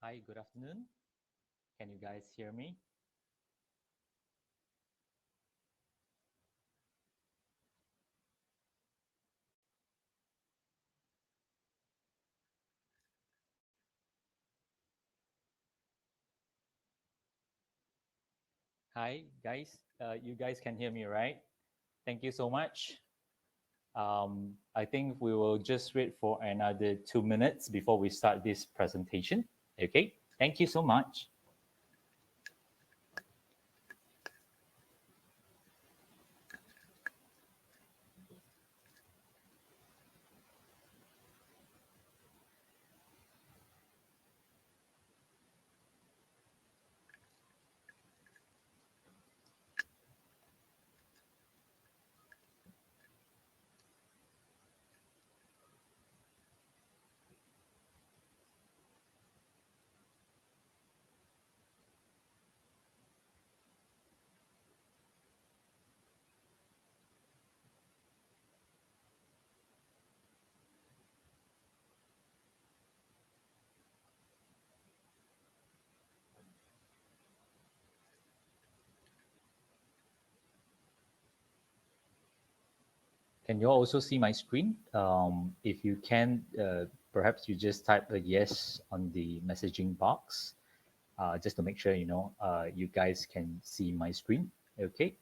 Hi, good afternoon. Can you guys hear me? Hi, guys. You guys can hear me, right? Thank you so much. I think we will just wait for another 2 minutes before we start this presentation. Okay, thank you so much. Can you all also see my screen? If you can, perhaps you just type a yes on the messaging box, just to make sure you guys can see my screen. Okay.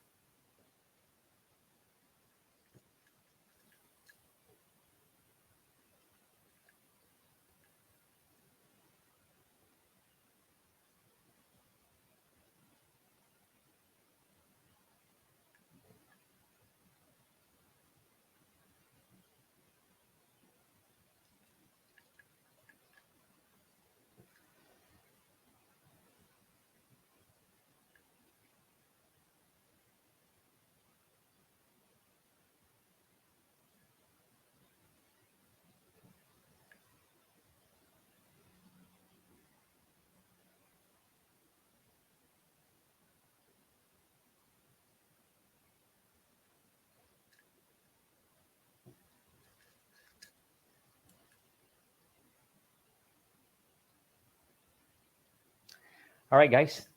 All right, guys.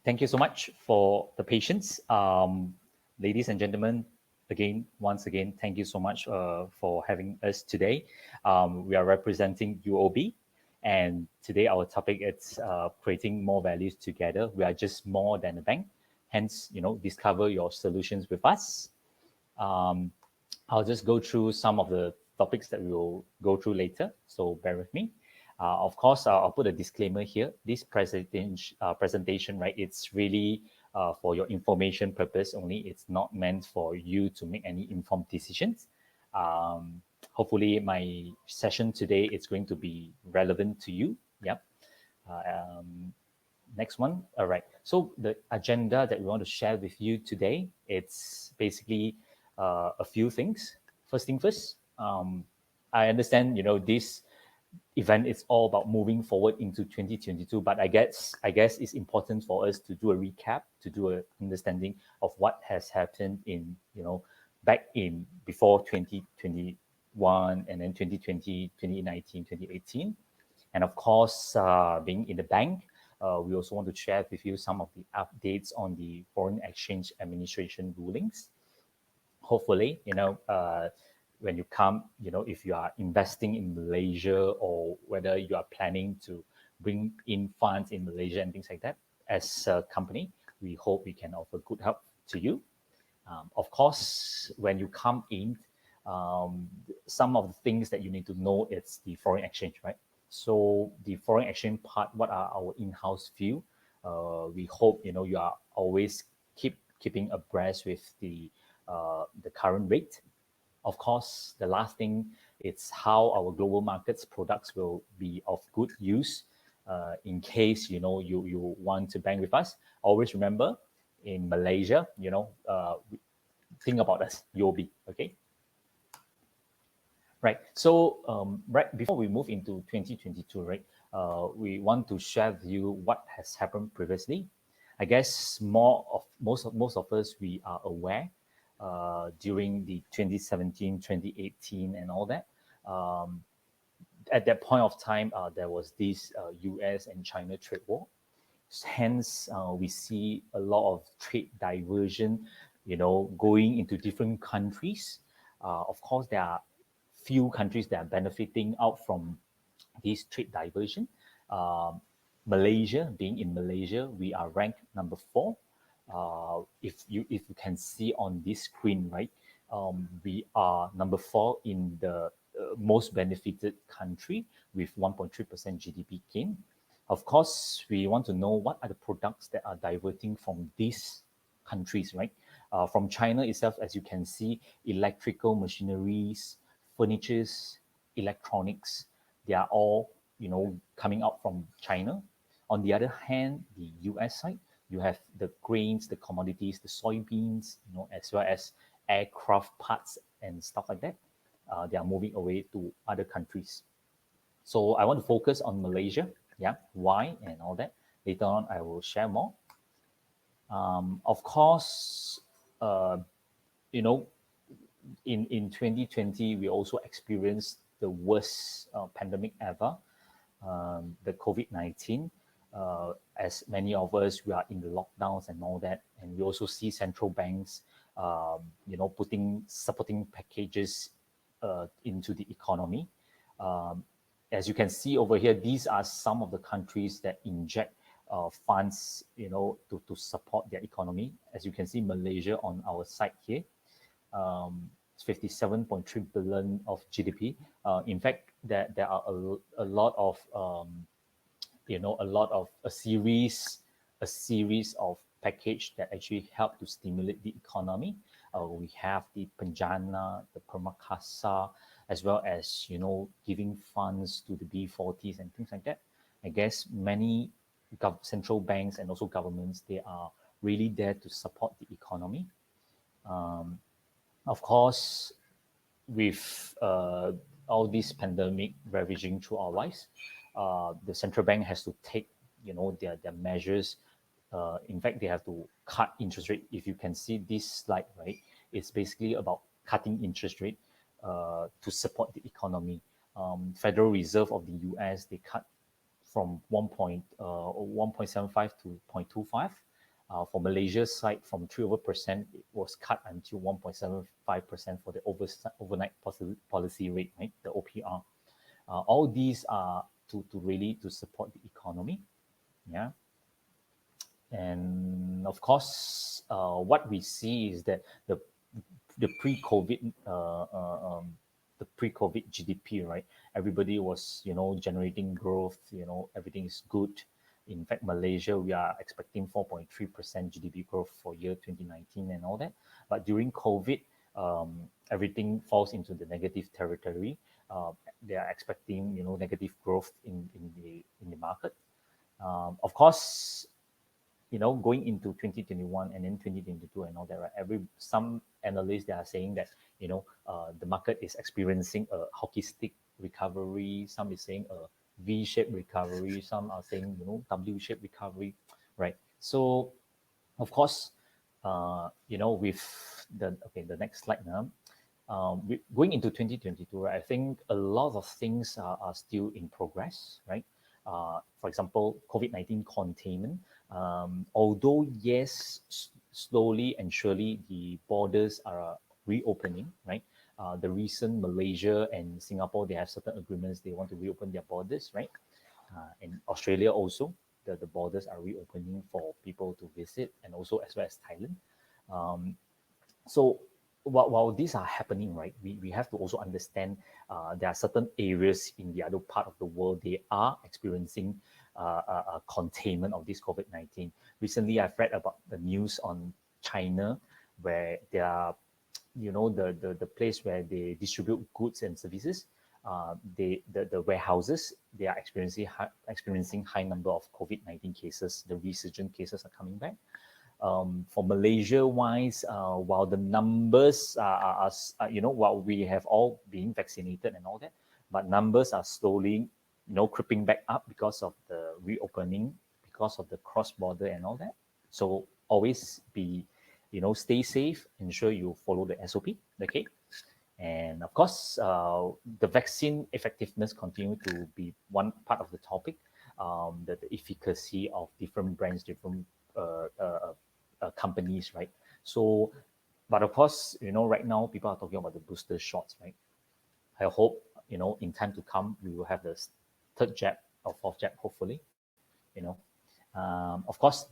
Thank you so much for the patience. Ladies and gentlemen, once again, thank you so much for having us today. We are representing UOB, and today our topic is creating more values together. We are just more than a bank. Hence, discover your solutions with us. Um, I'll just go through some of the topics that we will go through later, so bear with me. Of course, I'll put a disclaimer here. This presentation, right, it's really for your information purpose only. It's not meant for you to make any informed decisions. Um, Hopefully, my session today is going to be relevant to you. Yep. Next one. All right. So the agenda that we want to share with you today, it's basically a few things. First thing first, I understand, this event is all about moving forward into 2022, but I guess it's important for us to do a recap, to do a understanding of what has happened in, back in before 2021 and then 2020, 2019, 2018. And of course, being in the bank, we also want to share with you some of the updates on the Foreign Exchange Administration rulings. Hopefully, when you come, if you are investing in Malaysia or whether you are planning to bring in funds in Malaysia and things like that, as a company, we hope we can offer good help to you. Of course, when you come in, some of the things that you need to know is the foreign exchange, right? So the foreign exchange part, what are our in-house view? We hope you are always keeping abreast with the current rate. Of course, the last thing is how our global markets products will be of good use in case you want to bank with us. Always remember, in Malaysia, think about us, UOB. Okay, right. So right before we move into 2022, right, we want to share with you what has happened previously. I guess most of us, we are aware during the 2017, 2018, and all that. Um, at that point of time, there was this US and China trade war. Hence, we see a lot of trade diversion, going into different countries. Of course, there are few countries that are benefiting out from this trade diversion. Malaysia, being in Malaysia, we are ranked number 4. If you can see on this screen, right, we are number 4 in the most benefited country with 1.3% GDP gain. Of course, we want to know what are the products that are diverting from these countries, right? From China itself, as you can see, electrical machineries, furnitures, electronics, they are all, coming out from China. On the other hand, the US side, you have the grains, the commodities, the soybeans, as well as aircraft parts and stuff like that. They are moving away to other countries. So I want to focus on Malaysia, why and all that. Later on, I will share more. Of course, in 2020, we also experienced the worst pandemic ever, the COVID-19. As many of us, we are in the lockdowns and all that, and we also see central banks, putting supporting packages into the economy. As you can see over here, these are some of the countries that inject funds, to support their economy. As you can see, Malaysia on our side here, 57.3 billion of GDP. In fact, there are a lot of a series of package that actually help to stimulate the economy. We have the Penjana, the Permakasa, as well as giving funds to the B40s and things like that. I guess many central banks and also governments, they are really there to support the economy. Of course, with all this pandemic ravaging through our lives, the central bank has to take their measures. In fact, they have to cut interest rate. If you can see this slide, right, it's basically about cutting interest rate to support the economy. Federal Reserve of the US, they cut from 1.75 to 0.25. For Malaysia's side, from 3% it was cut until 1.75% for the overnight policy rate, right, the OPR. All these are to really to support the economy, and of course, what we see is that the pre-COVID GDP, right? Everybody was generating growth. Everything is good. In fact, Malaysia, we are expecting 4.3% GDP growth for year 2019 and all that. But during COVID, everything falls into the negative territory. They are expecting negative growth in the market. Of course, going into 2021 and then 2022 and all that, right? Some analysts, they are saying that the market is experiencing a hockey stick recovery. Some is saying a V-shaped recovery. Some are saying W-shaped recovery, right? So, of course, with the next slide now. Going into 2022, right, I think a lot of things are still in progress, right? For example, COVID-19 containment. Although, yes, slowly and surely the borders are reopening, right? The recent Malaysia and Singapore, they have certain agreements. They want to reopen their borders, right? And Australia also, the borders are reopening for people to visit, and also as well as Thailand. So while these are happening, right, we have to also understand there are certain areas in the other part of the world, they are experiencing a containment of this COVID-19. Recently, I've read about the news on China, where they are, the place where they distribute goods and services, the warehouses, they are experiencing high number of COVID-19 cases. The resurgent cases are coming back. For Malaysia-wise, while the numbers are while we have all been vaccinated and all that, but numbers are slowly, creeping back up because of the reopening, because of the cross-border and all that. So always be, stay safe, ensure you follow the SOP, okay? And of course, the vaccine effectiveness continue to be one part of the topic. The efficacy of different brands, different companies, right? So, but of course, right now people are talking about the booster shots, right? I hope, in time to come, we will have the third jab or fourth jab, hopefully, you know. Of course,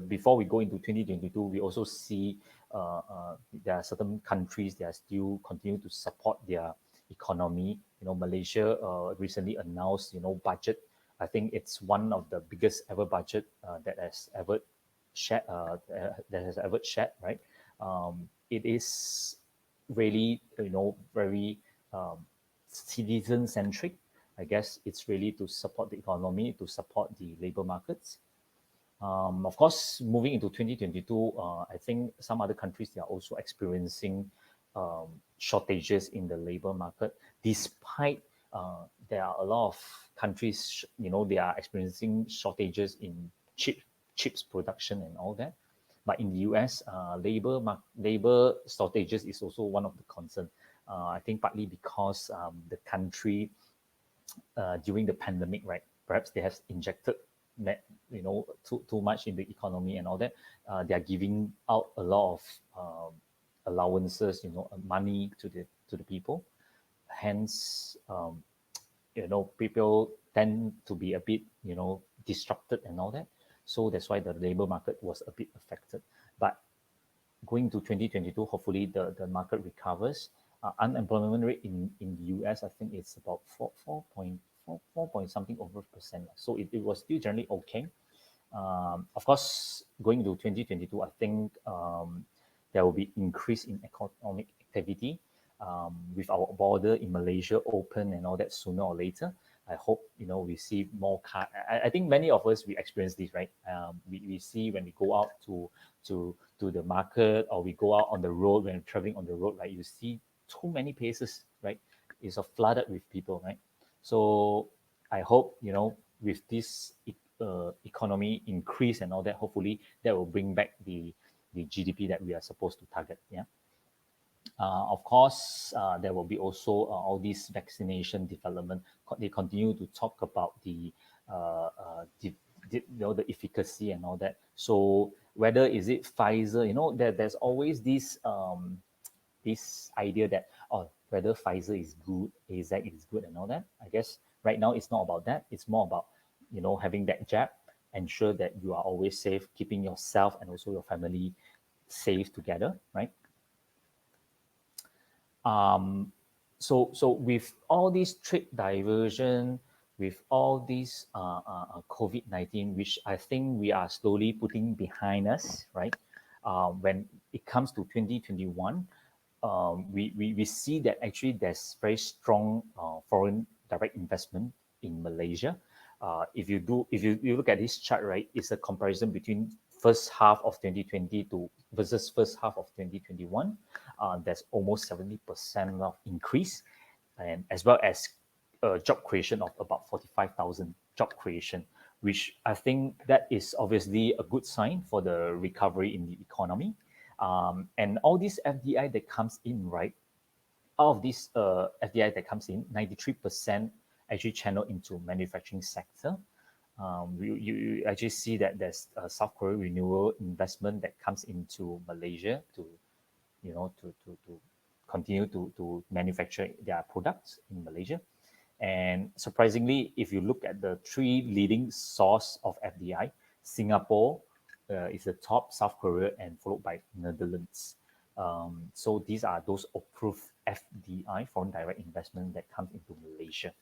before we go into 2022, we also see there are certain countries that are still continue to support their economy. Malaysia recently announced, budget. I think it's one of the biggest ever budget that has ever shared, right? It is really, very citizen centric. I guess it's really to support the economy, to support the labor markets. Of course, moving into 2022, I think some other countries, they are also experiencing shortages in the labor market. Despite there are a lot of countries, they are experiencing shortages in chips production and all that. But in the US, labor shortages is also one of the concerns. I think partly because the country during the pandemic, right? Perhaps they have injected, too much in the economy and all that. They are giving out a lot of allowances, money to the people. Hence, people tend to be a bit, disrupted and all that. So that's why the labor market was a bit affected. But going to 2022, hopefully the market recovers. Unemployment rate in the US, I think it's about 4 point something over percent. So it was still generally okay. Of course, going to 2022, I think there will be increase in economic activity with our border in Malaysia open and all that sooner or later. I hope, we see more car. I think many of us, we experience this, right? We see when we go out to the market, or we go out on the road, when traveling on the road, right? You see too many places, right? It's flooded with people, right? So I hope, with this economy increase and all that, hopefully that will bring back the GDP that we are supposed to target. Yeah. Of course, there will be also all these vaccination development. They continue to talk about the efficacy and all that. So whether is it Pfizer, there's always this idea that whether Pfizer is good, AZ is good and all that. I guess right now it's not about that. It's more about having that jab, ensure that you are always safe, keeping yourself and also your family safe together, right? So with all this trade diversion, with all this COVID-19, which I think we are slowly putting behind us, right? When it comes to 2021, we see that actually there's very strong foreign direct investment in Malaysia. If you look at this chart, right, it's a comparison between first half of 2020 versus first half of 2021. There's almost 70% of increase, and as well as job creation of about 45,000 job creation, which I think that is obviously a good sign for the recovery in the economy. And all this FDI that comes in, right? Out of this FDI that comes in, 93% actually channel into manufacturing sector. You actually see that there's South Korea renewal investment that comes into Malaysia to continue to manufacture their products in Malaysia. And surprisingly, if you look at the three leading source of FDI, Singapore is the top, South Korea, and followed by Netherlands. So these are those approved FDI, foreign direct investment, that comes into Malaysia.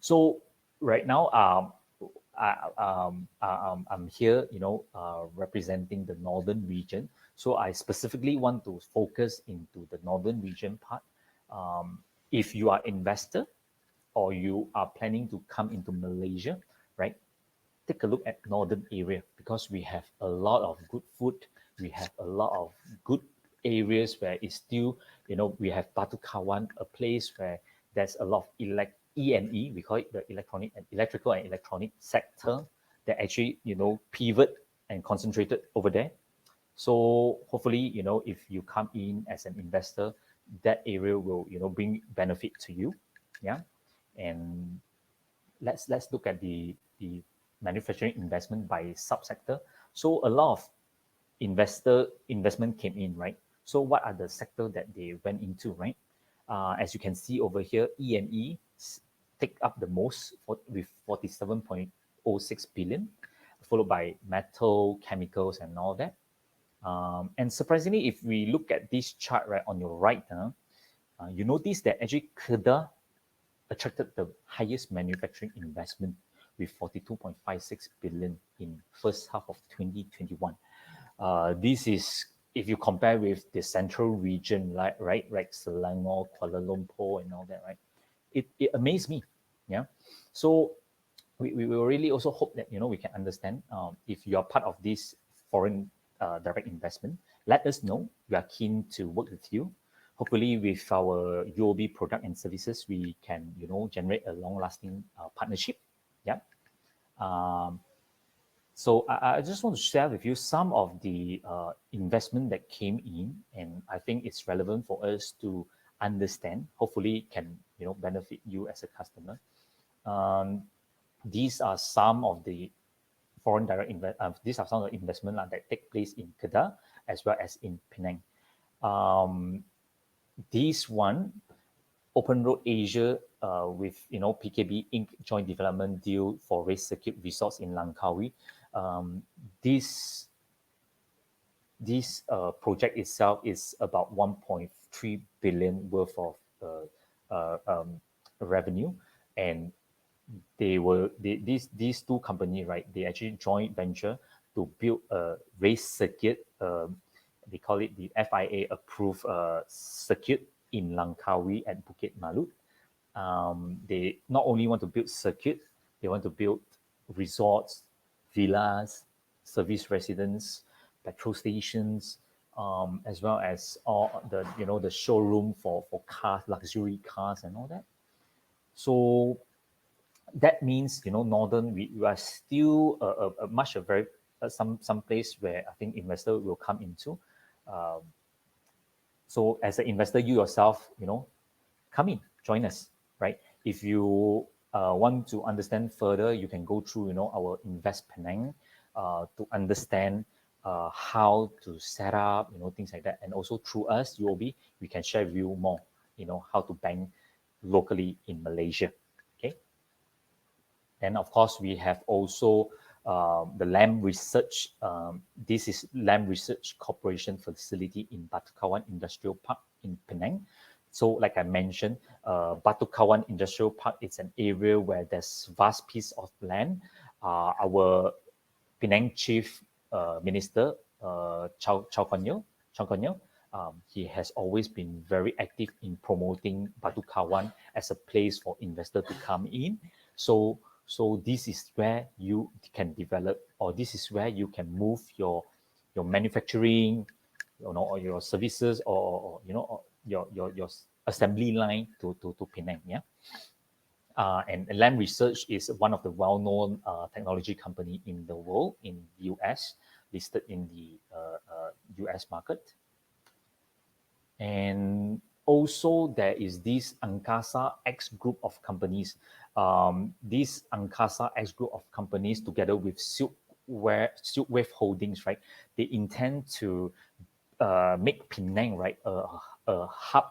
So right now, I'm here, representing the northern region. So I specifically want to focus into the northern region part. If you are investor or you are planning to come into Malaysia, right? Take a look at northern area, because we have a lot of good food. We have a lot of good areas where it's still, we have Batu Kawan, a place where there's a lot of E&E, we call it the electrical and electronic sector, that actually, pivot and concentrated over there. So hopefully, if you come in as an investor, that area will bring benefit to you. Yeah. And let's look at the manufacturing investment by subsector. So a lot of investment came in, right? So what are the sector that they went into, right? As you can see over here, E&E take up the most with 47.06 billion, followed by metal, chemicals, and all that. And surprisingly, if we look at this chart right on your right, you notice that actually Kedah attracted the highest manufacturing investment with 42.56 billion in first half of 2021. This is if you compare with the central region, right, Selangor, Kuala Lumpur, and all that, right? It amazed me, yeah. So we will really also hope that we can understand if you are part of this foreign direct investment. Let us know. We are keen to work with you. Hopefully, with our UOB product and services, we can generate a long-lasting partnership. Yeah. So I just want to share with you some of the investment that came in, and I think it's relevant for us to understand. Hopefully, can benefit you as a customer. These are some of the foreign direct these are some of the investment that take place in Kedah as well as in Penang. This one, Open Road Asia with PKB Inc. joint development deal for race circuit resorts in Langkawi. This project itself is about 1.3 billion worth of revenue, and these two companies, right? They actually joint venture to build a race circuit. They call it the FIA approved circuit in Langkawi at Bukit Malut. They not only want to build circuit, they want to build resorts, villas, service residence, petrol stations, as well as all the showroom for cars, luxury cars, and all that. So that means northern we are still a very some place where I think investor will come into. So as an investor, you yourself come in, join us, right? If you want to understand further, you can go through our Invest Penang to understand how to set up things like that. And also through us UOB, we can share with you more how to bank locally in Malaysia. Okay. And of course, we have also the LAM Research. This is LAM Research Corporation facility in Batu Kawan Industrial Park in Penang. So like I mentioned, Batu Kawan Industrial Park is an area where there's vast piece of land. Our Penang Chief Minister, Chow Kuan Yeow, he has always been very active in promoting Batu Kawan as a place for investors to come in. So this is where you can develop, or this is where you can move your manufacturing, or your services, or your assembly line to Penang. Yeah. And LAM Research is one of the well-known technology company in the world, in US, listed in the US market. And also there is this Angkasa X group of companies. This Angkasa X group of companies, together with Silkwave Holdings, right? They intend to make Penang, right, a hub,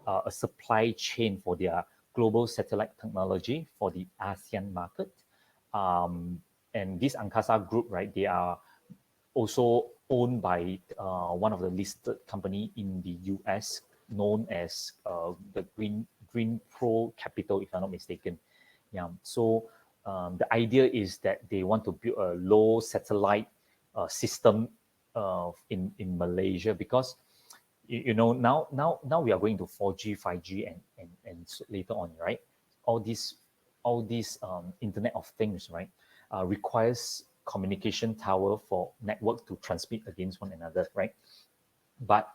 a supply chain for their global satellite technology for the ASEAN market. And this Angkasa group, right, they are also owned by one of the listed company in the US, known as the Green Pro Capital, if I'm not mistaken. Yeah. So the idea is that they want to build a low satellite system in Malaysia, because now we are going to 4G, 5G, and later on, right? All these Internet of Things, right, requires communication tower for network to transmit against one another, right? But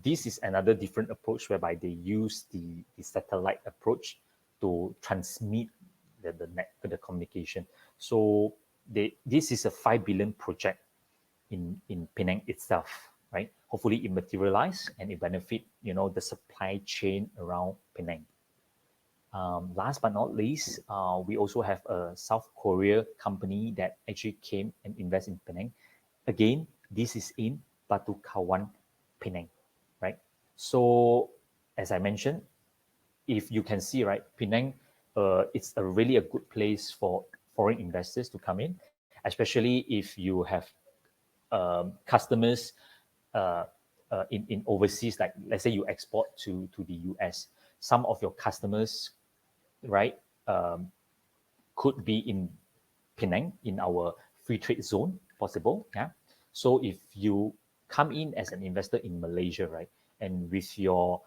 this is another different approach, whereby they use the satellite approach to transmit the communication. So this is a 5 billion project in Penang itself, right? Hopefully it materialize and it benefit, the supply chain around Penang. Last but not least, we also have a South Korea company that actually came and invest in Penang. Again, this is in Batu Kawan, Penang, right? So, as I mentioned, if you can see, right, Penang, it's a good place for foreign investors to come in, especially if you have customers in overseas, like let's say you export to the US. Some of your customers, right, could be in Penang in our free trade zone possible. Yeah. So if you come in as an investor in Malaysia, right, and with your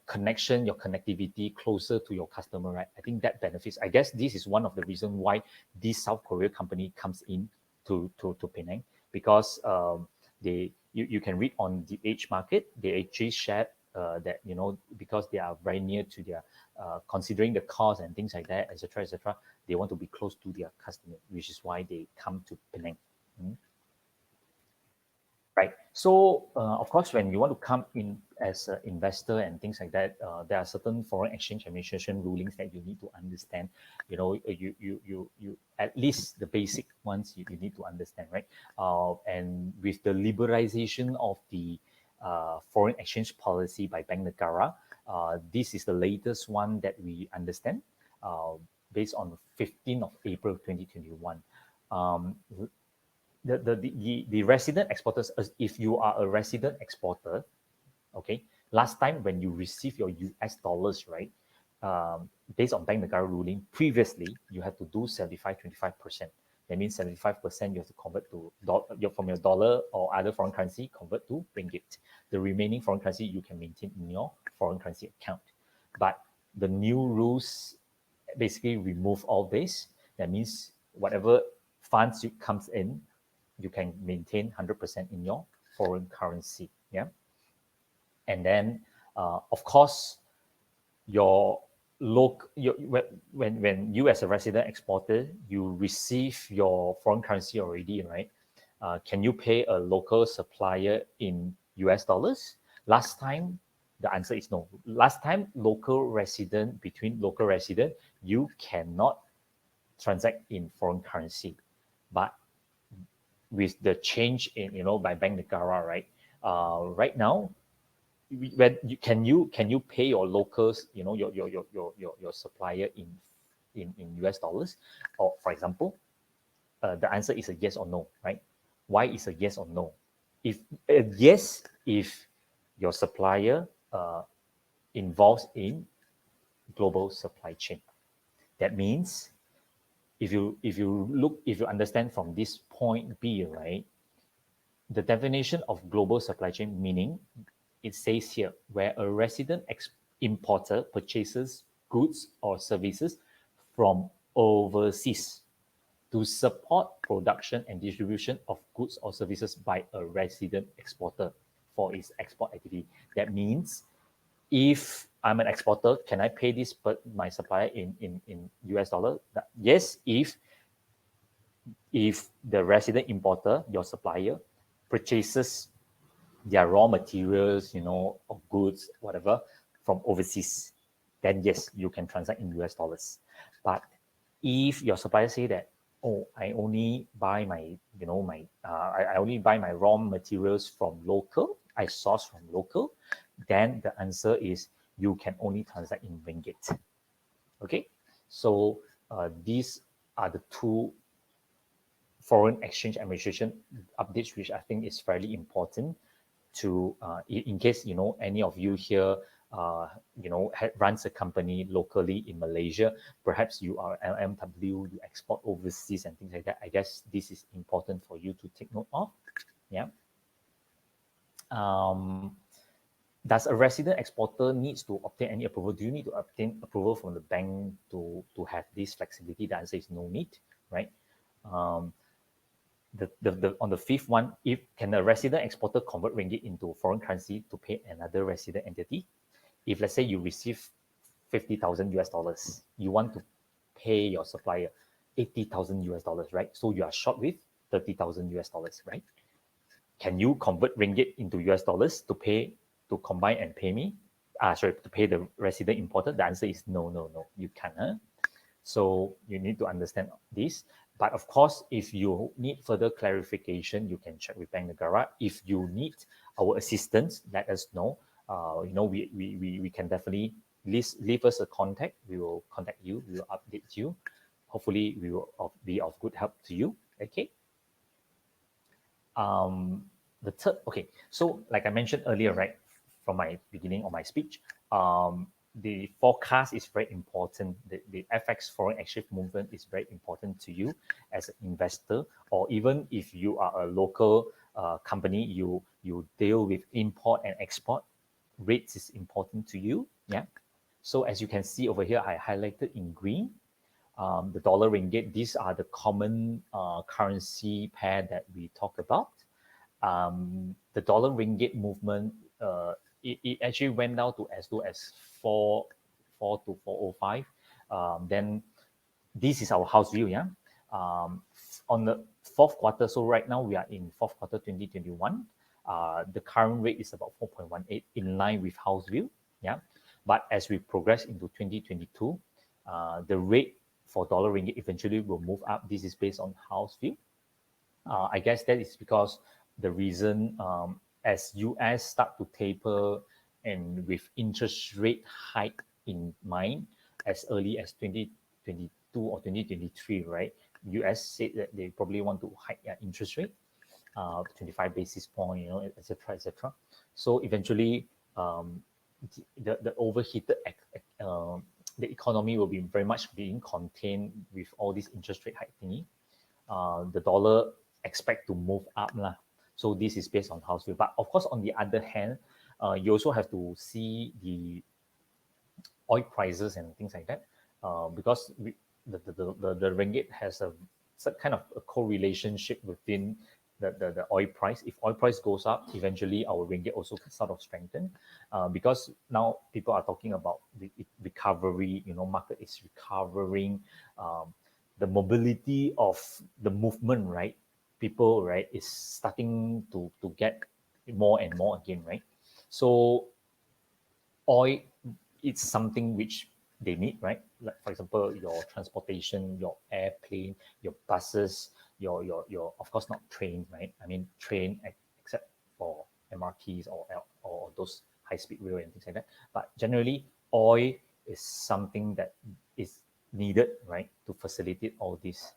connection, your connectivity closer to your customer, right, I think that benefits. I guess this is one of the reasons why this South Korea company comes in to Penang, because you can read on the age market, they actually shared that, because they are very near to their considering the cost and things like that, etc., they want to be close to their customer, which is why they come to Penang. Right. So, of course, when you want to come in as an investor and things like that, there are certain foreign exchange administration rulings that you need to understand. You at least the basic ones you need to understand, right? And with the liberalization of the foreign exchange policy by Bank Negara, this is the latest one that we understand, based on 15th of April 2021. The resident exporters, if you are a resident exporter, okay, last time when you receive your US dollars, right, based on Bank Negara ruling, previously you had to do 75-25%. That means 75% you have to convert to from your dollar or other foreign currency, convert to ringgit. The remaining foreign currency you can maintain in your foreign currency account. But the new rules basically remove all this. That means whatever funds comes in, you can maintain 100% in your foreign currency. Yeah. And then, of course, when you as a resident exporter, you receive your foreign currency already, right? Can you pay a local supplier in US dollars? Last time, the answer is no. Last time, between local resident, you cannot transact in foreign currency. But with the change in, by Bank Negara, right? Right now, when can you pay your locals, your supplier in US dollars, or for example, the answer is a yes or no, right? Why is a yes or no? If yes, if your supplier involves in global supply chain, that means if you understand from this point B, right, the definition of global supply chain, meaning it says here, where a resident importer purchases goods or services from overseas to support production and distribution of goods or services by a resident exporter for its export activity. That means if I'm an exporter, can I pay my supplier in US dollar? Yes, if the resident importer, your supplier, purchases their raw materials, or goods, whatever, from overseas, then yes, you can transact in US dollars. But if your supplier say that, oh, I only buy I only buy my raw materials from local, I source from local, then the answer is you can only transact in ringgit. Okay, so these are the two foreign exchange administration updates, which I think is fairly important to, in case, any of you here, runs a company locally in Malaysia, perhaps you are LMW, you export overseas and things like that. I guess this is important for you to take note of. Yeah. Does a resident exporter needs to obtain any approval? Do you need to obtain approval from the bank to have this flexibility? The answer is no need, right? On the fifth one, if can a resident exporter convert ringgit into foreign currency to pay another resident entity? If let's say you receive 50,000 US dollars, you want to pay your supplier 80,000 US dollars, right? So you are short with 30,000 US dollars, right? can you convert ringgit into US dollars to combine and pay me? To pay the resident importer? The answer is no, no, no, you cannot. So you need to understand this. But of course, if you need further clarification, you can check with Bank Negara. If you need our assistance, let us know. We can definitely leave us a contact. We will contact you. We will update you. Hopefully, we will be of good help to you. Okay. The third, okay. So like I mentioned earlier, right, from my beginning of my speech, the forecast is very important. The FX foreign exchange movement is very important to you as an investor, or even if you are a local company, you deal with import and export. Rates is important to you. Yeah. So as you can see over here, I highlighted in green the dollar ringgit. These are the common currency pair that we talk about. The dollar ringgit movement, it actually went down to as low as 4 to 405. Then this is our house view, yeah. On the fourth quarter, so right now we are in fourth quarter 2021. The current rate is about 4.18, in line with house view, yeah. But as we progress into 2022, the rate for dollar ringgit eventually will move up. This is based on house view. I guess that is because the reason as US start to taper and with interest rate hike in mind as early as 2022 or 2023, right? US said that they probably want to hike their interest rate, 25 basis point, etc., etc. So eventually, the overheated the economy will be very much being contained with all this interest rate hike thingy. The dollar expect to move up lah. So this is based on house view. But of course, on the other hand, you also have to see the oil prices and things like that, because the ringgit has a kind of a correlationship within the oil price. If oil price goes up, eventually our ringgit also sort of strengthen, because now people are talking about the recovery. Market is recovering. The mobility of the movement, right? People, right, is starting to get more and more again, right? So oil, it's something which they need, right? Like for example, your transportation, your airplane, your buses, your of course not train, right? I mean train except for MRTs or those high speed rail and things like that. But generally, oil is something that is needed, right, to facilitate all this.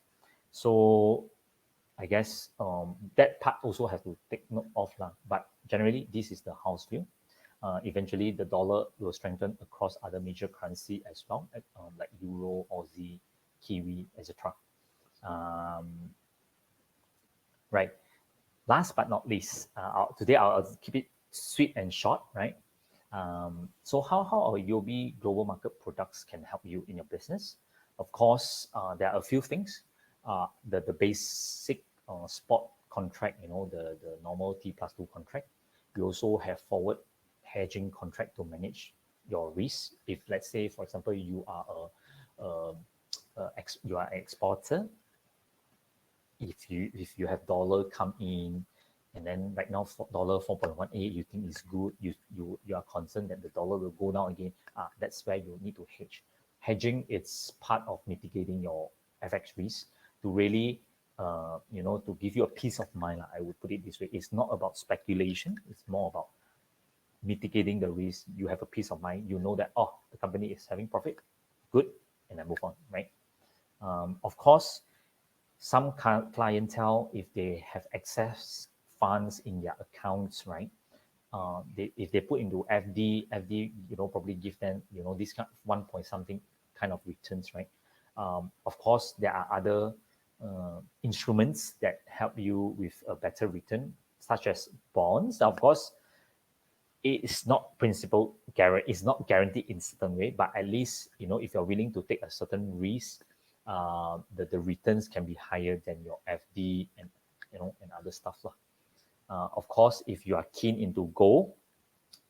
So I guess that part also have to take note of lah. But generally, this is the house view. Eventually, the dollar will strengthen across other major currency as well, like Euro, Aussie, Kiwi, etc. Right. Last but not least, today I'll keep it sweet and short, right? So how our UOB global market products can help you in your business? Of course, there are a few things. The basic spot contract, the normal T+2 contract. We also have forward hedging contract to manage your risk. If let's say, for example, you are you are an exporter, if you have dollar come in, and then right now dollar 4.18, you think is good, you are concerned that the dollar will go down again, that's where you need to hedge. Hedging, it's part of mitigating your FX risk to really to give you a peace of mind. I would put it this way. It's not about speculation, it's more about mitigating the risk. You have a peace of mind. You know that, the company is having profit, good, and then move on, right? Of course, some clientele, if they have excess funds in their accounts, right? If they put into FD, probably give them, this kind of 1 point something kind of returns, right? Of course, there are other instruments that help you with a better return, such as bonds. Of course, it is not principle it's not guaranteed in certain way, but at least if you're willing to take a certain risk, the returns can be higher than your FD and and other stuff lah. Of course, if you are keen into gold,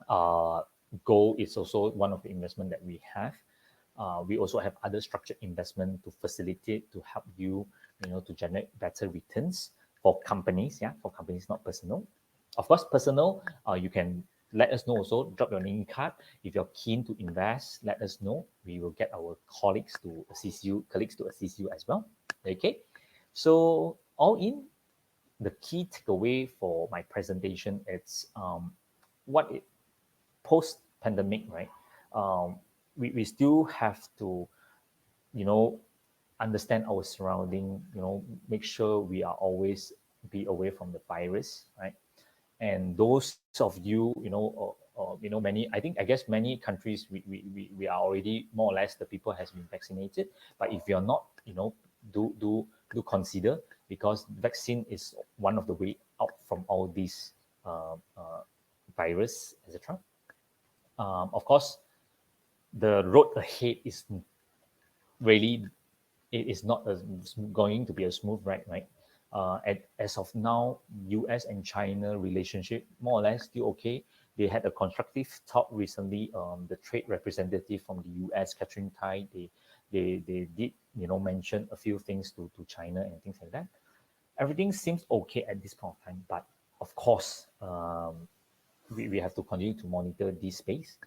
gold is also one of the investment that we have. We also have other structured investment to facilitate, to help you, to generate better returns for companies, for companies, not personal. Of course, personal, you can let us know also, drop your name card. If you're keen to invest, let us know. We will get our colleagues to assist you, as well. Okay. So all in, the key takeaway for my presentation is what it post pandemic, right? We still have to, you know, understand our surrounding, make sure we are always be away from the virus, right? And those of you, many, I guess many countries, we are already more or less the people has been vaccinated. But if you're not, do consider, because vaccine is one of the way out from all these virus, etc. Of course, the road ahead is really, it is not going to be a smooth ride, right? As of now, U.S. and China relationship more or less still okay. They had a constructive talk recently. The trade representative from the U.S., Catherine Tai, they did mention a few things to China and things like that. Everything seems okay at this point of time, but of course, we have to continue to monitor this space,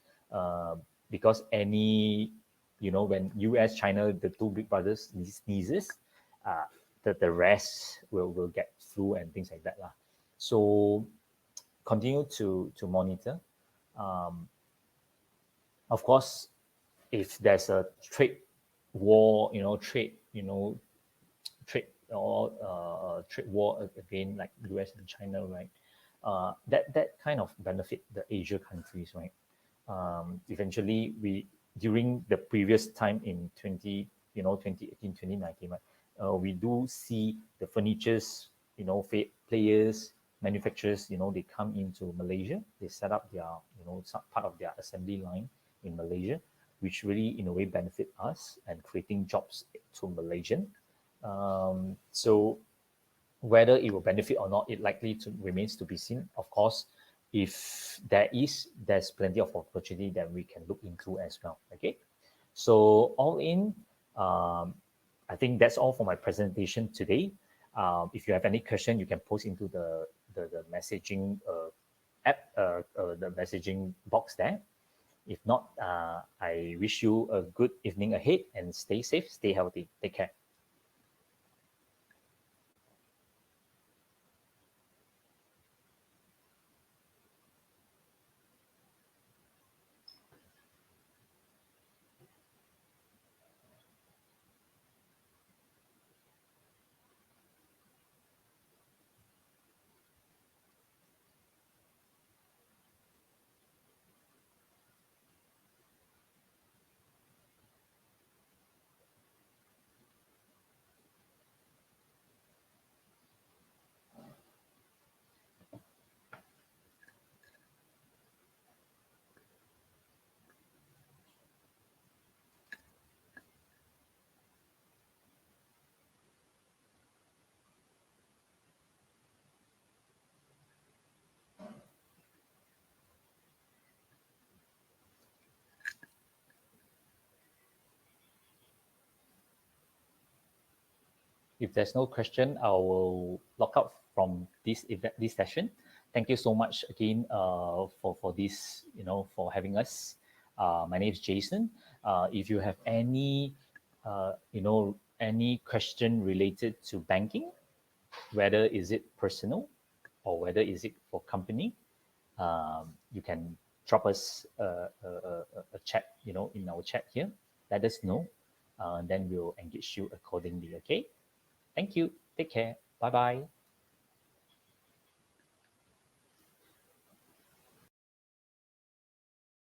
because any, when US, China, the two big brothers sneezes, uh, the rest will get flu and things like that lah. So continue to monitor. Um, of course, if there's a trade war, trade or trade war again, like US and China, right? That kind of benefit the Asia countries, right? Eventually, we, during the previous time in 2018, 2019, right? We do see the furnitures, players, manufacturers, they come into Malaysia, they set up their, some part of their assembly line in Malaysia, which really in a way benefit us and creating jobs to Malaysian. So whether it will benefit or not, it likely to remains to be seen. Of course, if there's plenty of opportunity that we can look into as well. Okay, so all in, I think that's all for my presentation today. If you have any question, you can post into the messaging app, the messaging box there. If not, I wish you a good evening ahead and stay safe, stay healthy. Take care. If there's no question, I will log out from this event, this session. Thank you so much again for this, for having us. My name is Jason. If you have any, any question related to banking, whether is it personal or whether is it for company, you can drop us a chat, in our chat here. Let us know. Then we'll engage you accordingly. Okay. Thank you. Take care. Bye bye.